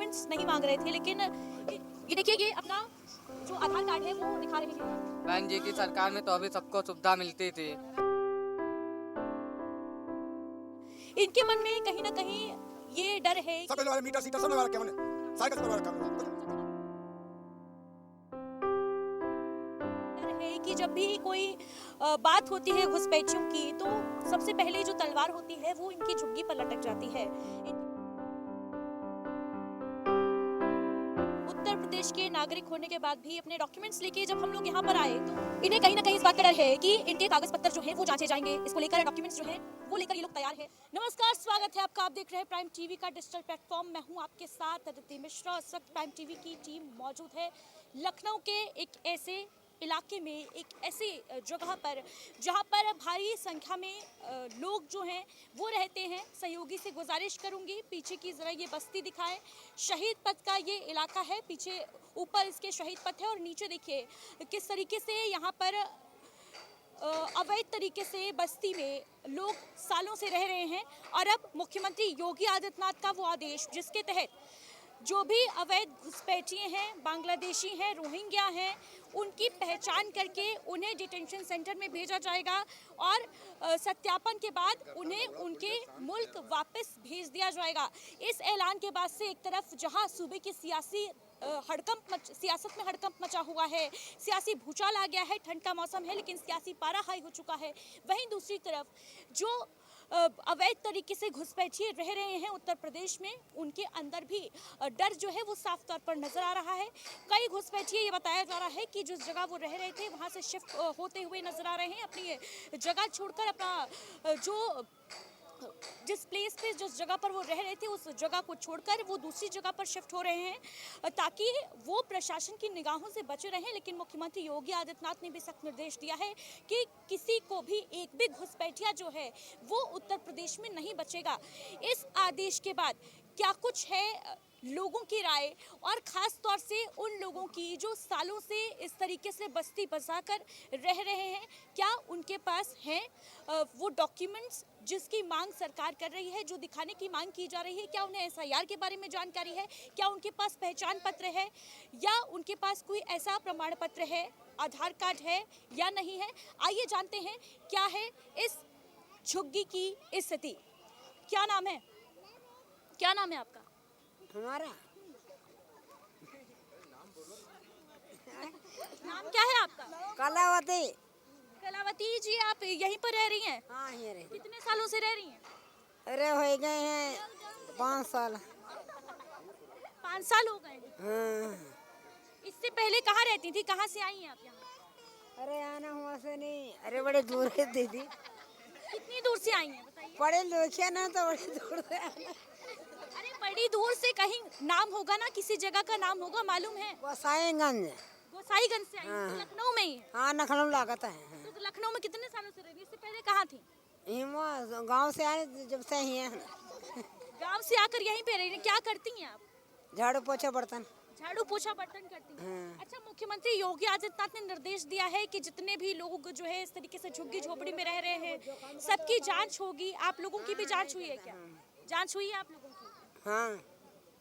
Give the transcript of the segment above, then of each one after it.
Documents नहीं मांग रहे थे, लेकिन ये देखिए ये अपना जो आधार कार्ड है वो दिखा रहे हैं। बहन जी की सरकार में तो अभी सबको सुविधा मिलती थी। इनके मन में कहीं ना कहीं ये डर है सब वाले मीटर सीटर सब वाला क्या बने साइकिल सब वाला काम डर है कि जब भी कोई बात होती है घुसपैठियों की, तो सबसे पहले जो तलवार होती है वो इनकी झुग्गी पर लटक जाती है। उत्तर प्रदेश के नागरिक होने के बाद भी अपने डॉक्यूमेंट्स लेके जब हम लोग यहाँ पर आए, तो इन्हें कहीं ना कहीं इस बात का डर है कि इनके कागज पत्र जो है वो जांचे जाएंगे। इसको लेकर डॉक्यूमेंट्स जो है वो लेकर ये लोग तैयार है। नमस्कार, स्वागत है आपका। आप देख रहे हैं प्राइम टीवी का डिजिटल प्लेटफॉर्म। मैं हूँ आपके साथ अदिति मिश्रा। इस वक्त प्राइम टीवी की टीम मौजूद है लखनऊ के एक ऐसे इलाके में, एक ऐसी जगह पर जहां पर भारी संख्या में लोग जो हैं वो रहते हैं। सहयोगी से गुजारिश करूंगी पीछे की जरा ये बस्ती दिखाएं। शहीद पथ का ये इलाका है, पीछे ऊपर इसके शहीद पथ है और नीचे देखिए किस तरीके से यहाँ पर अवैध तरीके से बस्ती में लोग सालों से रह रहे हैं। और अब मुख्यमंत्री योगी आदित्यनाथ का वो आदेश जिसके तहत जो भी अवैध घुसपैठिए हैं, बांग्लादेशी हैं, रोहिंग्या हैं, उनकी पहचान करके उन्हें डिटेंशन सेंटर में भेजा जाएगा और सत्यापन के बाद उन्हें उनके मुल्क वापस भेज दिया जाएगा। इस ऐलान के बाद से एक तरफ जहां सूबे की सियासत में हड़कंप मचा हुआ है, सियासी भूचाल आ गया है, ठंड का मौसम है लेकिन सियासी पारा हाई हो चुका है, वहीं दूसरी तरफ जो अवैध तरीके से घुसपैठिए रह रहे हैं उत्तर प्रदेश में, उनके अंदर भी डर जो है वो साफ तौर पर नजर आ रहा है। कई घुसपैठिए ये बताया जा रहा है कि जिस जगह वो रह रहे थे वहां से शिफ्ट होते हुए नजर आ रहे हैं। अपनी जगह छोड़कर अपना जो जिस प्लेस पे जिस जगह पर वो रह रहे थे उस जगह को छोड़कर वो दूसरी जगह पर शिफ्ट हो रहे हैं ताकि वो प्रशासन की निगाहों से बचे रहें। लेकिन मुख्यमंत्री योगी आदित्यनाथ ने भी सख्त निर्देश दिया है कि किसी को भी एक भी घुसपैठिया जो है वो उत्तर प्रदेश में नहीं बचेगा। इस आदेश के बाद क्या कुछ है लोगों की राय, और ख़ास तौर से उन लोगों की जो सालों से इस तरीके से बस्ती बसाकर रह रहे हैं, क्या उनके पास हैं वो डॉक्यूमेंट्स जिसकी मांग सरकार कर रही है, जो दिखाने की मांग की जा रही है? क्या उन्हें एसआईआर के बारे में जानकारी है? क्या उनके पास पहचान पत्र है या उनके पास कोई ऐसा प्रमाण पत्र है, आधार कार्ड है या नहीं है? आइए जानते हैं क्या है इस झुग्गी की स्थिति। क्या नाम है? क्या नाम है आपका? हमारा नाम क्या है आपका? कलावती। कलावती जी, आप यहीं पर रह रही हैं? हाँ ये रे। कितने सालों से रह रही हैं? अरे हो गए हैं 5 साल। 5 साल हो गए। हाँ। इससे पहले कहाँ रहती थी? कहाँ से आई हैं आप यहाँ? अरे आना हुआ से नहीं, अरे बड़े दूर है दीदी। कितनी दूर से आई हैं बताइए? पढ़े लिखे ना तो बड़े दूर से आना। अरे बड़ी दूर से, कहीं नाम होगा ना, किसी जगह का नाम होगा, मालूम है? गोसाईगंज। गोसाईगंज से आई हैं? हाँ। तो लखनऊ में ही है? हाँ लखनऊ लागत है। तो लखनऊ में कितने सालों से रह रही? इससे पहले कहाँ थी? गांव से आए जब से ही है। गाँव से आकर यहीं पे रह रही? क्या करती हैं आप? झाड़ू पोछा बर्तन। झाड़ू पोछा बर्तन करती हैं। हाँ। अच्छा, मुख्यमंत्री योगी आदित्यनाथ ने निर्देश दिया है कि जितने भी लोग जो है इस तरीके से झुग्गी झोपड़ी में रह रहे हैं सबकी जांच होगी। आप लोगों की भी जांच हुई है क्या? जांच हुई है आप लोगों की? हाँ।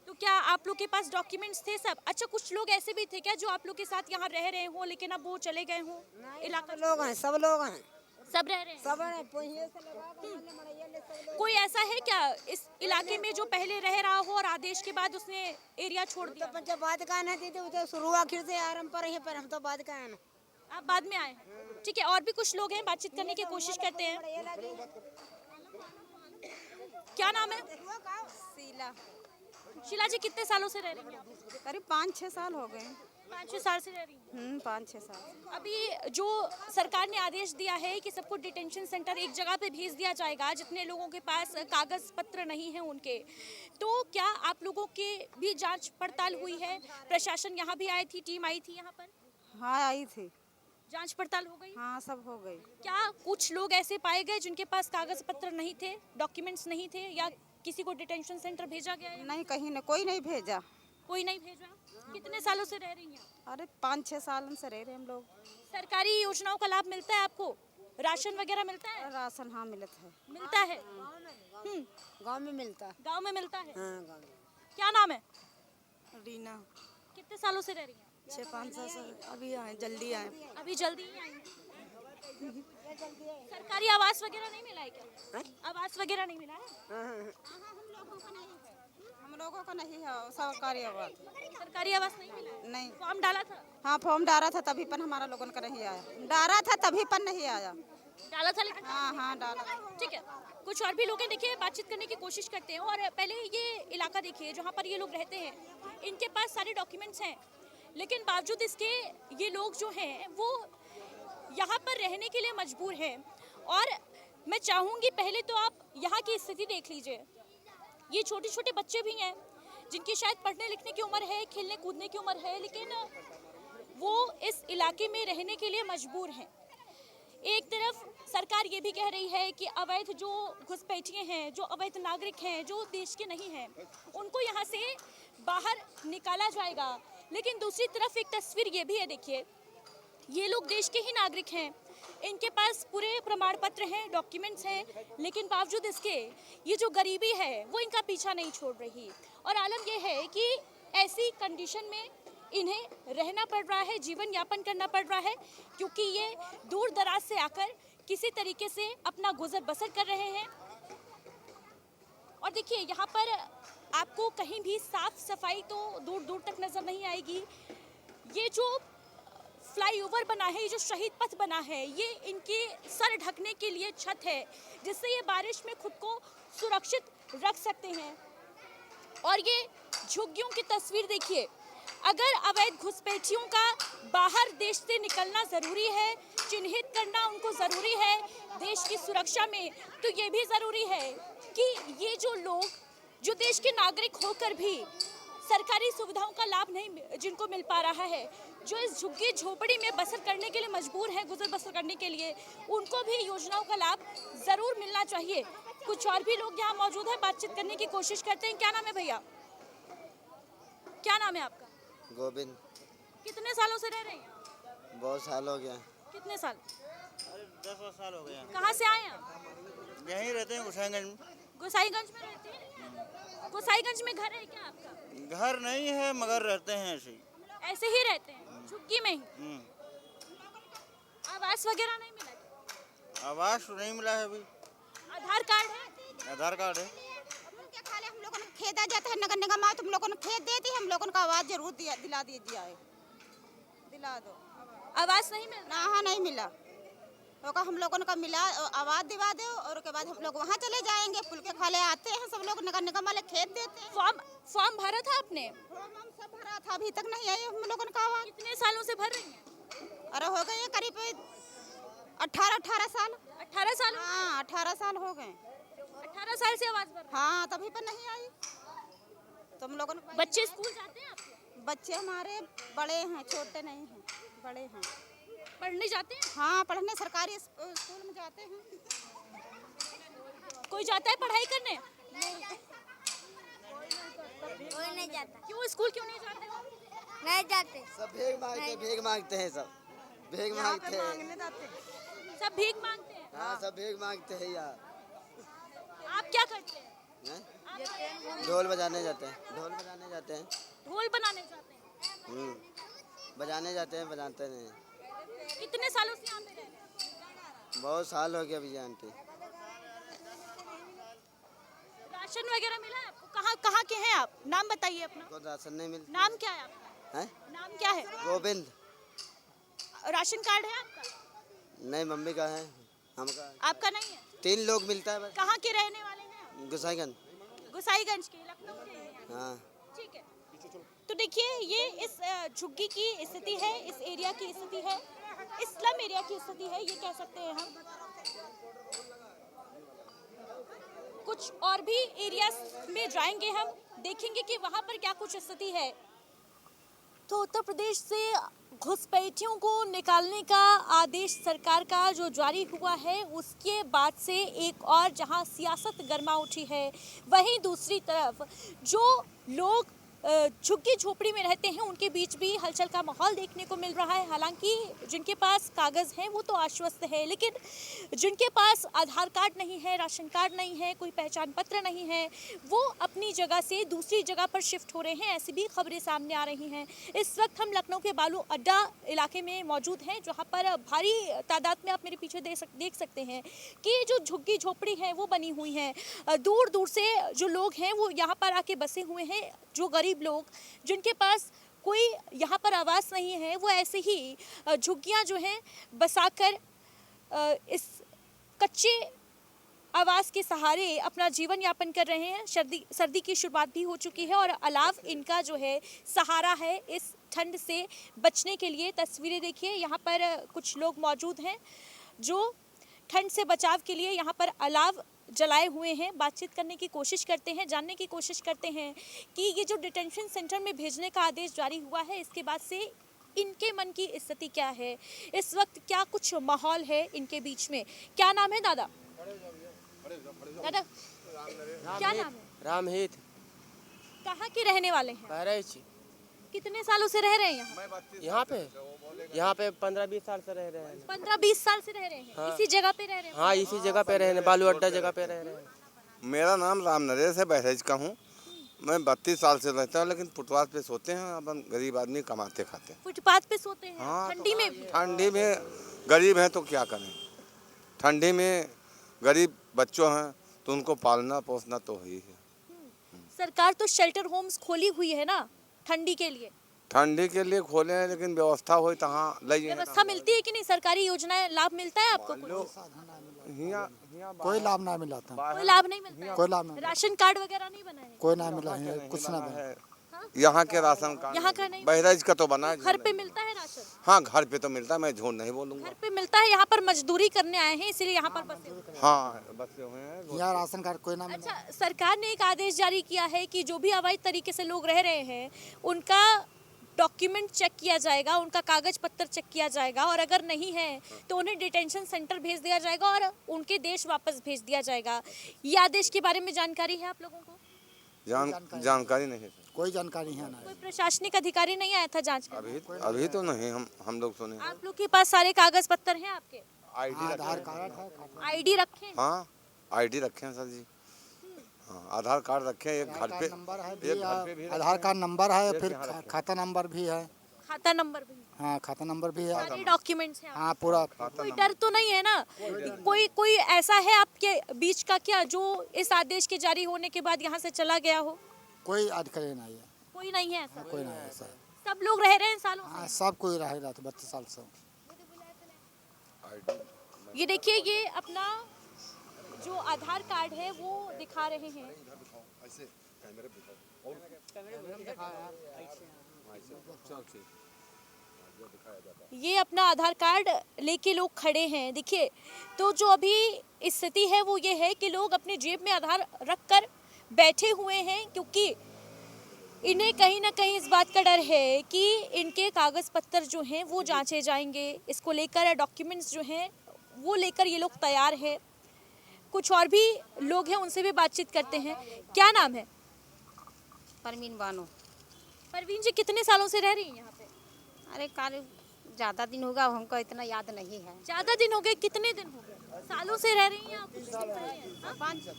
तो क्या आप लोग के पास डॉक्यूमेंट्स थे सब? अच्छा, कुछ लोग ऐसे भी थे क्या जो आप लोग के साथ यहाँ रह रहे हो लेकिन अब वो चले गए हो? इलाका लोग हैं, सब लोग हैं, सब रह रहे हैं? सब हैं। पहिए से लगा के मल्ले मड़ैया ले सब लोग। कोई ऐसा है क्या इस इलाके में जो पहले रह रहा हो और आदेश के बाद उसने एरिया छोड़ दिया? तो जब बात का ना दीदी, वो तो शुरू आखिर से आरंभ पर है, पर हम तो बात का ना। आप बाद में आए हैं? ठीक है, और भी कुछ लोग हैं, बातचीत करने की कोशिश करते हैं। क्या नाम है? शीला। शीला जी, कितने सालों से रह रही हैं? करीब 5-6 साल हो गए। 5-6 साल से रह रही हैं। 5-6 साल। अभी जो सरकार ने आदेश दिया है कि सबको डिटेंशन सेंटर एक जगह पे भेज दिया जाएगा जितने लोगों के पास कागज पत्र नहीं है उनके, तो क्या आप लोगों के भी जांच पड़ताल हुई है? प्रशासन यहाँ भी आई थी, टीम आई थी यहाँ पर? हाँ आई थी। जांच पड़ताल हो गई? हाँ सब हो गई। क्या कुछ लोग ऐसे पाए गए जिनके पास कागज पत्र नहीं थे, डॉक्यूमेंट्स नहीं थे, या किसी को डिटेंशन सेंटर भेजा गया है? नहीं, कहीं नहीं, कोई नहीं भेजा। कोई नहीं भेजा? कितने सालों से रह रही हैं? अरे 5-6 साल से रह रहे हम लोग। सरकारी योजनाओं का लाभ मिलता है आपको? राशन वगैरह मिलता है? राशन हाँ मिलता है। मिलता है। गांव में मिलता है। गांव में मिलता है। हाँ गांव में। क्या नाम है? रीना कितने सालों से रह रही हैं? 6-5 साल से अभी आए, जल्दी आए। अभी जल्दी ही आई हैं। सरकारी आवास वगैरह नहीं मिला है क्या? आवास वगैरह नहीं मिला है? हम लोगों को नहीं है सरकारी आवाज। सरकारी आवास नहीं मिला है? नहीं। फॉर्म डाला था? हाँ फॉर्म डाला था तभी पर हमारा लोगों का नहीं आया। डाला था तभी पर नहीं आया। डाला था लेकिन हाँ डाला था। ठीक है। कुछ और भी लोग हैं, देखिए बातचीत करने की कोशिश करते हैं। और पहले ये इलाका देखिए जहाँ पर ये लोग रहते हैं, इनके पास सारे डॉक्यूमेंट्स हैं, लेकिन बावजूद इसके ये लोग जो हैं वो यहाँ पर रहने के लिए मजबूर हैं। और मैं चाहूँगी पहले तो आप यहाँ की स्थिति देख लीजिए। ये छोटे छोटे बच्चे भी हैं जिनकी शायद पढ़ने लिखने की उम्र है, खेलने कूदने की उम्र है, लेकिन वो इस इलाके में रहने के लिए मजबूर हैं। एक तरफ सरकार ये भी कह रही है कि अवैध जो घुसपैठिए हैं, जो अवैध नागरिक हैं, जो देश के नहीं हैं, उनको यहाँ से बाहर निकाला जाएगा। लेकिन दूसरी तरफ एक तस्वीर ये भी है, देखिए ये लोग देश के ही नागरिक हैं, इनके पास पूरे प्रमाण पत्र हैं, डॉक्यूमेंट्स हैं, लेकिन बावजूद इसके ये जो गरीबी है वो इनका पीछा नहीं छोड़ रही। और आलम यह है कि ऐसी कंडीशन में इन्हें रहना पड़ रहा है, जीवन यापन करना पड़ रहा है, क्योंकि ये दूर दराज से आकर किसी तरीके से अपना गुजर बसर कर रहे हैं। और देखिए यहाँ पर आपको कहीं भी साफ सफाई तो दूर दूर तक नजर नहीं आएगी। ये जो फ्लाईओवर बना है, ये जो शहीद पथ बना है, ये इनके सर ढकने के लिए छत है, जिससे ये बारिश में खुद को सुरक्षित रख सकते हैं। और ये झुग्गियों की तस्वीर देखिए। अगर अवैध घुसपैठियों का बाहर देश से निकलना ज़रूरी है, चिन्हित करना उनको ज़रूरी है देश की सुरक्षा में, तो ये भी ज़रूरी है कि ये जो लोग जो देश के नागरिक होकर भी सरकारी सुविधाओं का लाभ नहीं जिनको मिल पा रहा है, जो इस झुग्गी झोपड़ी में बसर करने के लिए मजबूर हैं, गुजर बसर करने के लिए, उनको भी योजनाओं का लाभ ज़रूर मिलना चाहिए। कुछ और भी लोग यहाँ मौजूद हैं, बातचीत करने की कोशिश करते हैं। क्या नाम है भैया? क्या नाम है आपका? गोविंद। कितने सालों से रह रहे हैं? बहुत साल हो गया। कितने साल? 10 साल हो गए। कहाँ से आए हैं आप? यहीं रहते हैं गोसाईगंज में। गोसाईगंज में रहते हैं? गोसाईगंज में घर है क्या आपका? घर नहीं है मगर रहते हैं ऐसे ही। ऐसे ही रहते हैं, झुग्गी में ही? आवास वगैरह नहीं मिला क्या? आवास नहीं मिला है अभी। आधार कार्ड है? आधार कार्ड है। क्या खाले हम लोगों ने खेत आ जाता है, नगर निगम तुम लोगों ने खेत देती है, हम लोगों को आवाज जरूर दिला दीजिए, दिला दो। आवास नहीं मिल रहा? हाँ नहीं मिला, तो हम लोगों को मिला, आवाज दिवा दो और उसके बाद हम लोग वहाँ चले जाएंगे। पुल के खाले आते हैं सब लोग, नगर निगम वाले खेत देते हैं। फॉर्म भरा था आपने? हम सब भरा था, अभी तक नहीं आई हम लोगों का आवाज। कितने सालों से भर रही हैं? अरे हो गए करीब 18 साल। 18 साल? हाँ 18 साल हो गए। 18 साल से आवाज भर रही हैं? हाँ तभी पर नहीं आई। तुम लोगों ने बच्चे स्कूल जाते हैं आपके? बच्चे हमारे बड़े हैं, छोटे नहीं हैं, बड़े हैं। पढ़ने जाते हैं? हाँ पढ़ने सरकारी स्कूल में जाते हैं। कोई जाता है पढ़ाई करने? कोई नहीं जाता। क्यों, स्कूल क्यों नहीं जाते हो? नहीं जाते। सब भीख मांगते हैं, सब भीख मांगते हैं। सब भीख मांगते हैं? हाँ सब भीख मांगते हैं यार। आप क्या करते हैं? हैं? ढोल बजाने जाते हैं। ढोल बनाने जाते हैं। ढोल बनाने जाते हैं? बजाने जाते हैं, बजाते नहीं। कितने सालों से यहाँ पे रह रहे हैं? बहुत साल हो गया अभी आंटी। राशन वगैरह मिला है आपको? कहाँ के हैं आप? नाम बताइए अपना। को राशन नहीं मिलता नाम क्या है आपका? है। नाम क्या है? गोविंद। राशन कार्ड है आपका? नहीं मम्मी का है, हमका है। आपका नहीं है? 3 लोग मिलता है बस। कहाँ के रहने वाले हैं आप? गोसाईगंज। गोसाईगंज के, लखनऊ के हैं? हाँ। ठीक है। तो देखिए ये इस झुग्गी की स्थिति है, इस एरिया की स्थिति है, इस स्लम एरिया की स्थिति है, ये कह सकते हैं हम। कुछ और भी एरियाज में जाएंगे हम, देखेंगे कि वहाँ पर क्या कुछ स्थिति है। तो उत्तर प्रदेश से घुसपैठियों को निकालने का आदेश सरकार का जो जारी हुआ है, उसके बाद से एक और जहां सियासत गर्मा उठी है, वहीं दूसरी तरफ जो लोग झुग्गी झोपड़ी में रहते हैं उनके बीच भी हलचल का माहौल देखने को मिल रहा है। हालांकि जिनके पास कागज़ हैं वो तो आश्वस्त है, लेकिन जिनके पास आधार कार्ड नहीं है, राशन कार्ड नहीं है, कोई पहचान पत्र नहीं है, वो अपनी जगह से दूसरी जगह पर शिफ्ट हो रहे हैं। ऐसी भी खबरें सामने आ रही हैं। इस वक्त हम लखनऊ के बालू अड्डा इलाके में मौजूद हैं, जहाँ पर भारी तादाद में आप मेरे पीछे देख सकते हैं कि जो झुग्गी झोपड़ी है वो बनी हुई है। दूर दूर से जो लोग हैं वो यहाँ पर आके बसे हुए हैं। जो गरीब लोग जिनके पास कोई यहाँ पर आवास नहीं है वो ऐसे ही झुग्गियाँ जो हैं बसाकर इस कच्चे आवास के सहारे अपना जीवन यापन कर रहे हैं। सर्दी की शुरुआत भी हो चुकी है और अलाव इनका जो है सहारा है इस ठंड से बचने के लिए। तस्वीरें देखिए, यहाँ पर कुछ लोग मौजूद हैं जो ठंड से बचाव के लिए यहाँ पर अलाव जलाए हुए हैं। बातचीत करने की कोशिश करते हैं, जानने की कोशिश करते हैं कि ये जो डिटेंशन सेंटर में भेजने का आदेश जारी हुआ है इसके बाद से इनके मन की स्थिति क्या है, इस वक्त क्या कुछ माहौल है इनके बीच में। क्या नाम है दादा? दादा क्या नाम है? रामहित। कहाँ के रहने वाले हैं? बहराइच। कितने सालों से रह रहे हैं यहाँ पे 15-20 साल से रह रहे हैं। 15-20 साल से रह रहे हैं। हाँ। इसी जगह पे रह रहे हैं? हाँ, इसी जगह पे रह रहे हैं, बालू अड्डा जगह पे रह रहे हैं। मेरा नाम राम नरेश है, बहराइच का हूँ। मैं 32 साल से रहता हूँ, लेकिन फुटपाथ पे सोते हैं। अपन गरीब आदमी कमाते खाते हैं। फुटपाथ पे सोते हैं? हाँ, ठंडी में भी? ठंडी में गरीब हैं तो क्या करें। ठंडी में गरीब बच्चों हैं तो उनको पालना पोसना तो ही है। सरकार तो शेल्टर होम्स खोली हुई है ना ठंडी के लिए? ठंडी के लिए खोले हैं, लेकिन व्यवस्था हो तहाँ व्यवस्था मिलती है कि नहीं? सरकारी योजनाएं लाभ मिलता है आपको? कोई लाभ ना मिला था। कोई लाभ नहीं मिलता है? कोई लाभ नहीं। राशन कार्ड वगैरह नहीं बना है? कोई ना मिला है, कुछ ना है। यहाँ के राशन कार्ड यहाँ का नहीं? बहराइच का तो बना है। घर पे मिलता है राशन? हाँ, घर पे तो मिलता है, मैं झूठ नहीं बोलूँगा। घर पे मिलता है। यहाँ पर मजदूरी करने आए हैं इसीलिए यहाँ पर बसे हुए हैं। हाँ, बसे हुए हैं। यहाँ राशन कार्ड कोई ना मिला। अच्छा, सरकार ने एक आदेश जारी किया है कि जो भी अवैध तरीके से लोग रह रहे हैं उनका डॉक्यूमेंट चेक किया जाएगा, उनका कागज पत्र चेक किया जाएगा और अगर नहीं है तो उन्हें डिटेंशन सेंटर भेज दिया जाएगा और उनके देश वापस भेज दिया जाएगा। ये आदेश के बारे में जानकारी है आप लोगों को? जानकारी नहीं है। कोई जानकारी है ना। कोई प्रशासनिक अधिकारी नहीं आया था जांच करने? अभी तो नहीं, हम लोग सुने। आप लोग के पास सारे कागज पत्र हैं आपके? आधार कार्ड है। आईडी रखे हैं? हाँ, आईडी रखे हैं सर जी। हाँ, आधार कार्ड रखे हैं, एक घर पे भी आधार कार्ड नंबर है, फिर खाता नंबर भी है। खाता नंबर भी? हाँ, खाता नंबर भी है। सारे डॉक्यूमेंट्स हैं? हाँ, पूरा। कोई डर तो नहीं है ना? कोई ऐसा है आपके बीच का क्या जो इस आदेश के जारी होने के बाद यहाँ से चला गया हो? कोई अधिकारी नहीं है। कोई नहीं है ऐसा? कोई नहीं है ऐसा। सब लोग रह रहे हैं सालों से? हाँ, सब कोई रह रहा था 32 साल से। ये देखिए, ये अपना जो आधार कार्ड है वो दिखा रहे हैं। ये अपना आधार कार्ड लेके लोग खड़े हैं। देखिए, तो जो अभी स्थिति है वो ये है कि लोग अपने जेब में आधार रखकर बैठे हुए हैं, क्योंकि इन्हें कहीं ना कहीं इस बात का डर है कि इनके कागज पत्र जो हैं वो जांचे जाएंगे। इसको लेकर डॉक्यूमेंट्स जो हैं वो लेकर ये लोग तैयार है। कुछ और भी लोग हैं, उनसे भी बातचीत करते हैं। क्या नाम है? परवीन बानो। परवीन जी, कितने सालों से रह रही हैं यहाँ पे? अरे काल ज़्यादा दिन होगा, हमको इतना याद नहीं है। ज़्यादा दिन हो गए? कितने दिन हो गए? सालों से रह रही हैं आप?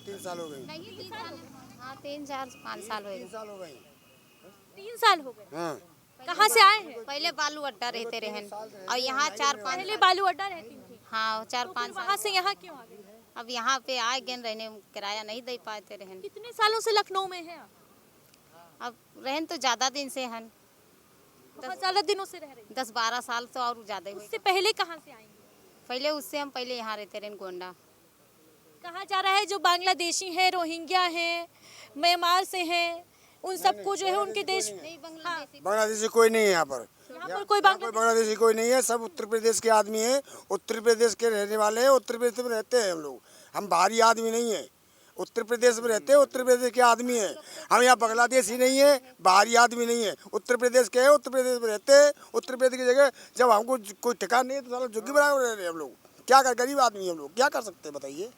3 साल हो गए। नहीं, 3 साल। हाँ, 3, 4, 5 साल हो गए। 3 साल हो गए। हाँ। कहाँ से आए हैं? पहले बालू अड्डा रहते रहे और यहाँ 4-5। पहले बालू अड्डा रहती थी? हाँ, 4-5 साल। वहाँ से यहाँ क्यों आ गई? अब यहाँ पे आए गए रहने, किराया नहीं दे पाते रहन। कितने सालों से लखनऊ में है आप? अब रहन तो ज़्यादा दिन से हन, बहुत ज्यादा दिनों से रह रही हैं। 10-12 साल तो और ज़्यादा हुए। उससे पहले कहाँ से आएंगे? पहले उससे हम पहले यहाँ रहते रहे गोंडा। कहा जा रहा है जो बांग्लादेशी हैं, रोहिंग्या हैं, म्यांमार से हैं, उन सबको जो है उनके देश नहीं, बांग्लादेशी बांग्लादेशी कोई नहीं है यहाँ पर। यहाँ पर कोई बांग्लादेशी कोई नहीं है, सब उत्तर प्रदेश के आदमी हैं। उत्तर प्रदेश के रहने वाले हैं, उत्तर प्रदेश में रहते हैं हम लोग। हम बाहरी आदमी नहीं है, उत्तर प्रदेश में रहते हैं, उत्तर प्रदेश के आदमी हैं हम। यहाँ बांग्लादेशी नहीं है, बाहरी आदमी नहीं है, उत्तर प्रदेश के हैं, उत्तर प्रदेश में रहते हैं। उत्तर प्रदेश की जगह जब हमको कोई ठिकाना नहीं है तो साला झुग्गी बना रह रहे हैं हम लोग। क्या कर, गरीब आदमी हम लोग क्या कर सकते हैं बताइए?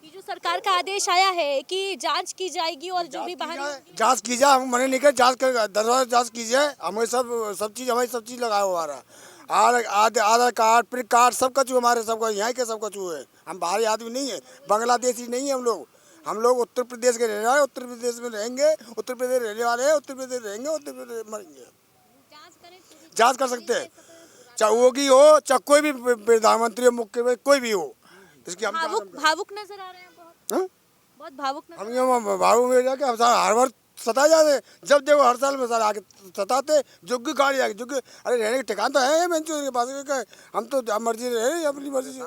ये जो सरकार का आदेश आया है कि जांच की जाएगी और जो भी बाहर जांच की जाए, हम मने नहीं कर, जांच कर 10 बार जांच कीजिए। हमें सब चीज हमारी सब चीज लगाया हुआ रहा, आधार कार्ड पैन कार्ड सब कचू हमारे, सब यहाँ के सब कचू है। हम बाहरी आदमी नहीं है, बांग्लादेशी नहीं है हम लोग उत्तर प्रदेश के रहने वाले, उत्तर प्रदेश में रहेंगे, उत्तर प्रदेश रहने वाले हैं, उत्तर प्रदेश रहेंगे, उत्तर प्रदेश मरेंगे। जांच कर सकते हैं, चाहे योगी हो, चाहे कोई भी प्रधानमंत्री हो, मुख्यमंत्री कोई भी हो। इसकी हम भावुक नजर आ रहे हैं बहुत। बहुत भावुक नजर। हम ये भावुक में जाके हम हर बार सताए जाते, जब देखो हर साल में साल आके सताते, जुग्गी गाड़ी आके जुग्गी, अरे रहने के ठिकाना तो है बेंचो के पास, हम तो मर्जी रहे अपनी मर्जी से।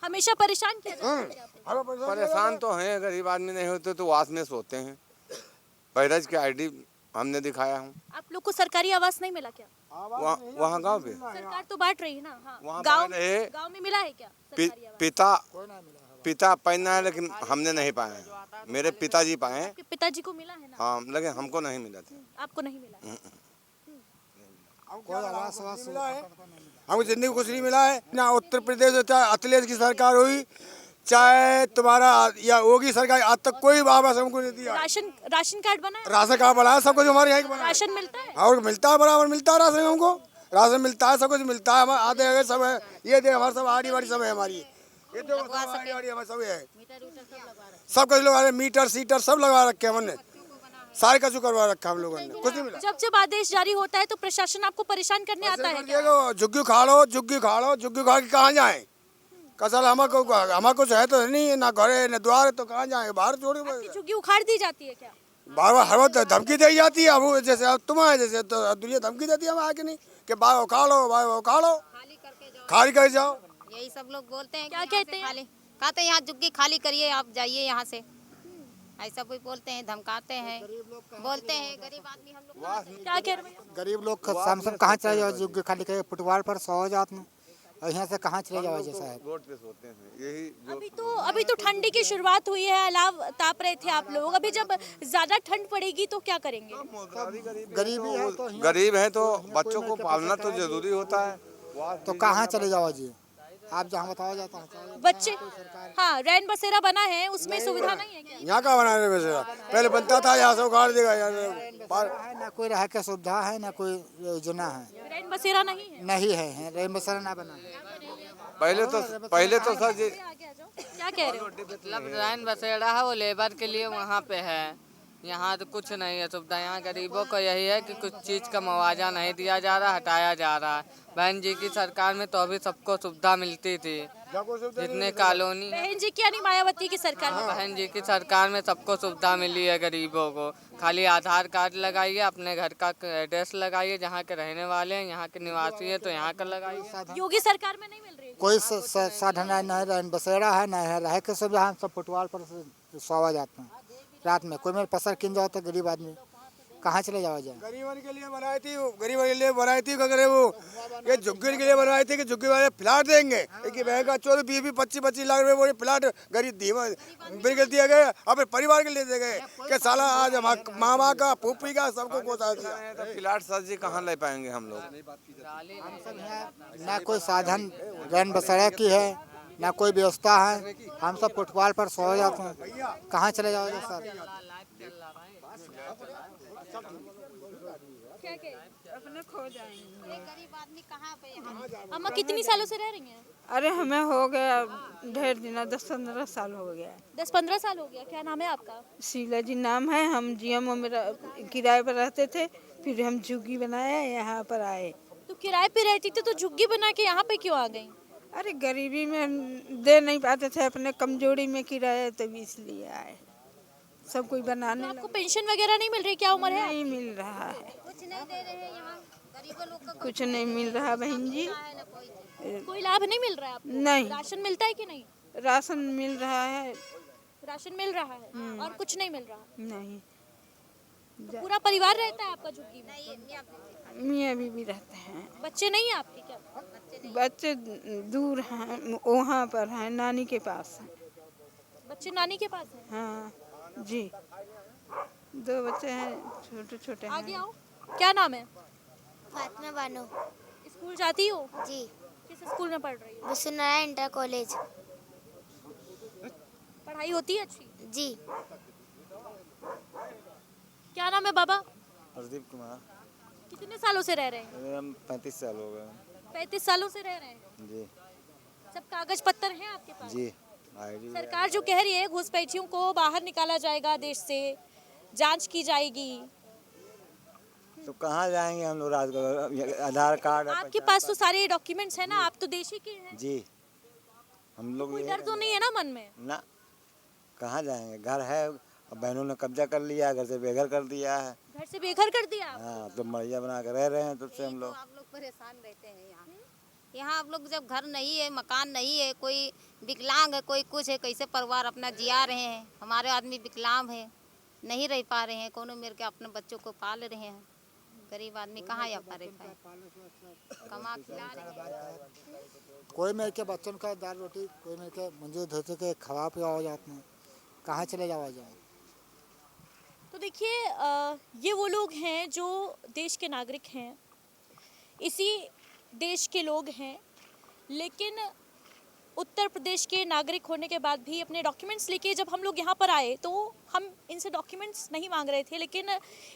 हमेशा परेशान किया जाता है क्या आपको? परेशान तो हैं, गरीब आदमी नहीं होते तो वास में सोते हैं। पैरज की आईडी हमने दिखाया हूँ। आप लोग को सरकारी आवास नहीं मिला क्या? वहाँ गाँव पे सरकार तो बांट रही है ना। हाँ। वहाँ गाँव में मिला है क्या सरकारी आवास? पिता पाना है, लेकिन हमने नहीं पाए। मेरे पिताजी पाए। आपके पिताजी को मिला है ना? हाँ, लेकिन हमको नहीं मिला था। आपको नहीं मिला है? हमको जिंदगी कुछ नहीं मिला है ना। उत्तर प्रदेश चाहे अखिलेश की सरकार हुई, चाहे तुम्हारा या योगी सरकार, आज तक कोई आवास हमको नहीं दिया। राशन कार्ड बना है? राशन कार्ड बनाया, सब कुछ हमारे यहाँ के बना। राशन मिलता है? और मिलता है, बराबर मिलता है राशन, हमको राशन मिलता है, सब कुछ मिलता है। हमारे आधे आगे सब है, ये देख हमारे सब आड़ी वाड़ी सब है हमारी, ये देखो आड़ी वाड़ी हमारे सब है, सब कुछ लोग मीटर सीटर सब लगा रखे हमने, सारे कचू करवा रखा हम लोगों ने, कुछ नहीं मिला। जब आदेश जारी होता है तो प्रशासन आपको परेशान करने आता है क्या? झुग्गी खा लो, झुग्गी के कहाँ जाए? कसल हमारा कुछ है तो नहीं है, ना घर है ना द्वार है, तो कहाँ जाए? बाहर छोड़ के झुग्गी उखाड़ दी जाती है क्या? बार बार हर वक्त धमकी दी जाती है। अब जैसे अब तुम आए, जैसे तो दुनिया धमकी देती है हम आके नहीं कि बाहर उखाड़ लो, खाली कर जाओ। यही सब लोग बोलते हैं। क्या कहते हैं? कहते हैं यहाँ झुग्गी खाली करिए, आप जाइए यहाँ से, ऐसा कोई बोलते हैं, धमकाते हैं, बोलते हैं। गरीब आदमी हम लोग क्या कह रहे हैं? गरीब लोग कहाँ चले जाओ? झुग्गी खाली करके फुटवाल पर सो जाते हैं, और यहाँ से कहाँ चले जाओ? जैसा है रोड पे सोते हैं, यही अभी तो ठंडी की शुरुआत हुई है, अलाव ताप रहे थे आप लोग। अभी जब ज्यादा ठंड पड़ेगी तो क्या करेंगे? गरीब है तो बच्चों को पालना तो जरूरी होता है। तो कहाँ चले जाओ जी? आप जहाँ बताओ जाता है बच्चे। हाँ, रैन बसेरा बना है, उसमें सुविधा नहीं है क्या? यहाँ का बना रहे बसेरा, पहले बनता था, यहाँ से उखाड़ देगा यार। ना कोई रह के सुविधा है, ना कोई योजना है। रैन बसेरा नहीं है? नहीं है, रैन बसेरा ना बना। पहले तो सर जी क्या कह रहे हो? मतलब रैन बसेरा है वो लेबर के लिए वहाँ पे है, यहाँ तो कुछ नहीं है सुविधा। यहाँ गरीबों को यही है कि कुछ चीज़ का मुआवजा नहीं दिया जा रहा, हटाया जा रहा है। बहन जी की सरकार में तो अभी सबको सुविधा मिलती थी, जितने कॉलोनी। बहन जी की यानी मायावती की सरकार में? बहन जी की सरकार में सबको सुविधा मिली है गरीबों को। खाली आधार कार्ड लगाइए, अपने घर का एड्रेस लगाइए, जहाँ के रहने वाले हैं, यहाँ के निवासी है तो यहाँ का लगाइए। योगी सरकार में नहीं मिल रही? कोई साधन नहीं, रैन बसेरा है, न है रह के सुविधा। सब फुटवाल पर सोवा जाते हैं रात में। कोई मेरे पसर किन जाओ तो गरीब आदमी कहाँ चले जाओ जाए? गरीबों के लिए बनाई थी, गरीबों के लिए बनाई थी, अगर वो ये झुग्गी के लिए बनवाई थी कि झुग्गी वाले फ्लैट देंगे। एक बैंक का 14, 20, 25 लाख रुपए वो फ्लैट गरीब बिल्कुल दिए गए, अपने परिवार के लिए दिए गए कि साला आज मामा का फूफी का सबको कोसा दिया। तो फ्लैट सर जी कहाँ ले पाएंगे हम लोग? ना कोई साधन रैन बसेरा की है, ना कोई व्यवस्था है। हम सब फुटवाल पर सो जाते हैं, कहाँ चले जाओगे सर? अपने खो जाएंगे। गरीब आदमी कहाँ पे? अम्मा कितनी सालों से रह रही हैं? अरे हमें हो गया ढेर दिन, 10-15 साल हो गया। 10-15 साल हो गया। क्या नाम है आपका? शीला जी नाम है। हम जीएमओ में किराए पर रहते थे, फिर हम झुग्गी बनाया, यहाँ पर आए। तो किराए पे रहती थी तो झुग्गी बना के यहाँ पे क्यों आ गई? अरे गरीबी में दे नहीं पाते थे, अपने कमजोरी में किराया, तभी इसलिए आए। सब कोई बनाने। तो आपको पेंशन वगैरह नहीं मिल रही? क्या उम्र है? नहीं मिल रहा है, कुछ नहीं दे रहे हैं यहाँ गरीबों लोग को। कुछ नहीं मिल रहा बहन जी। कोई लाभ नहीं मिल रहा है आपको? नहीं। राशन मिलता है कि नहीं? राशन मिल रहा है। राशन मिल रहा है और कुछ नहीं मिल रहा? नहीं। तो पूरा परिवार रहता है आपका झुग्गी में? मियाँ बीवी रहते हैं। बच्चे नहीं है आपके क्या? बच्चे दूर हैं, वहाँ पर हैं, नानी के पास हैं। बच्चे नानी के पास हैं? हाँ जी, 2 बच्चे हैं, छोटे छोटे हैं। आगे आओ। क्या नाम है? फातिमा बानो। स्कूल जाती हो? जी। किस स्कूल में पढ़ रही हो? विश्वनारायण इंटर कॉलेज। पढ़ाई होती है अच्छी? जी। क्या नाम है बाबा? प्रदीप कुमार। कितने सालों से रह रहे हैं? हम 35 साल हो गए। 35 सालों से रह रहे हैं। जी सब कागज पत्तर हैं आपके पास? जी। आईडी सरकार जो कह रही है घुसपैठियों को बाहर निकाला जाएगा देश से, जांच की जाएगी, तो कहाँ जाएंगे हम लोग रात को? आधार कार्ड आपके पास तो सारे डॉक्यूमेंट्स हैं ना, आप तो देश ही के हैं। जी। हम लोग कोई ये डर तो नहीं है ना मन में? ना, कहाँ जाएंगे? घर है, बहनों ने कब्जा कर लिया, घर से बेघर कर दिया है। घर से बेघर कर दिया आप? हाँ, तो मड़िया बना कर रह रहे हैं तब से हम लोग। आप लोग परेशान रहते हैं यहाँ आप लोग जब घर नहीं है, मकान नहीं है, कोई विकलांग है, कोई कुछ है, कैसे परिवार अपना जिया रहे हैं। हमारे आदमी विकलांग है, नहीं रह पा रहे हैं, कोनो मेरे के अपने बच्चों को पाल रहे हैं। गरीब आदमी कहाँ या पा रहे पाए, कमा खिला रहे हैं। कोई मेरे के बच्चों का दाल रोटी, कोई मेरे के मंजूर धोते के खवा पिया हो जाते हैं, कहाँ चले जावा जाए। तो देखिए ये वो लोग हैं जो देश के नागरिक हैं, इसी देश के लोग हैं, लेकिन उत्तर प्रदेश के नागरिक होने के बाद भी अपने डॉक्यूमेंट्स लेके जब हम लोग यहाँ पर आए तो हम इनसे डॉक्यूमेंट्स नहीं मांग रहे थे, लेकिन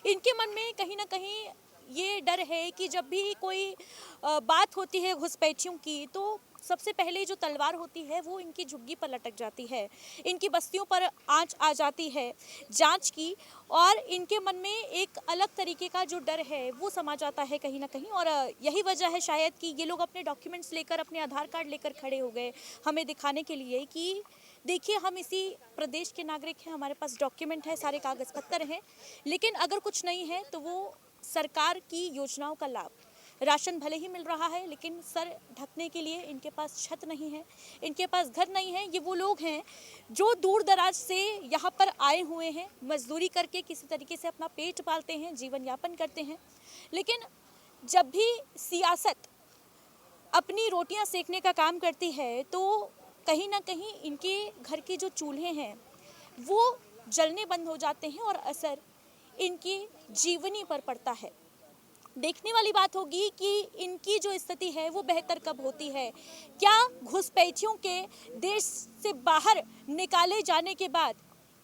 इनके मन में कहीं ना कहीं ये डर है कि जब भी कोई बात होती है घुसपैठियों की तो सबसे पहले जो तलवार होती है वो इनकी झुग्गी पर लटक जाती है, इनकी बस्तियों पर आंच आ जाती है जांच की, और इनके मन में एक अलग तरीके का जो डर है वो समा जाता है कहीं ना कहीं। और यही वजह है शायद कि ये लोग अपने डॉक्यूमेंट्स लेकर, अपने आधार कार्ड लेकर खड़े हो गए हमें दिखाने के लिए कि देखिए हम इसी प्रदेश के नागरिक हैं, हमारे पास डॉक्यूमेंट है, सारे कागज़ पत्तर हैं, लेकिन अगर कुछ नहीं है तो वो सरकार की योजनाओं का लाभ, राशन भले ही मिल रहा है लेकिन सर ढकने के लिए इनके पास छत नहीं है, इनके पास घर नहीं है। ये वो लोग हैं जो दूर दराज से यहाँ पर आए हुए हैं, मजदूरी करके किसी तरीके से अपना पेट पालते हैं, जीवन यापन करते हैं, लेकिन जब भी सियासत अपनी रोटियां सेकने का काम करती है तो कहीं ना कहीं इनके घर के जो चूल्हे हैं वो जलने बंद हो जाते हैं और असर इनकी जीवनी पर पड़ता है। देखने वाली बात होगी कि इनकी जो स्थिति है वो बेहतर कब होती है। क्या घुसपैठियों के देश से बाहर निकाले जाने के बाद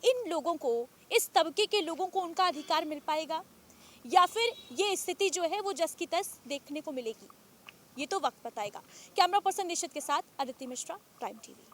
इन लोगों को, इस तबके के लोगों को उनका अधिकार मिल पाएगा, या फिर ये स्थिति जो है वो जस की तस देखने को मिलेगी? ये तो वक्त बताएगा। कैमरा पर्सन निशित के साथ अदिति मिश्रा, प्राइम टीवी।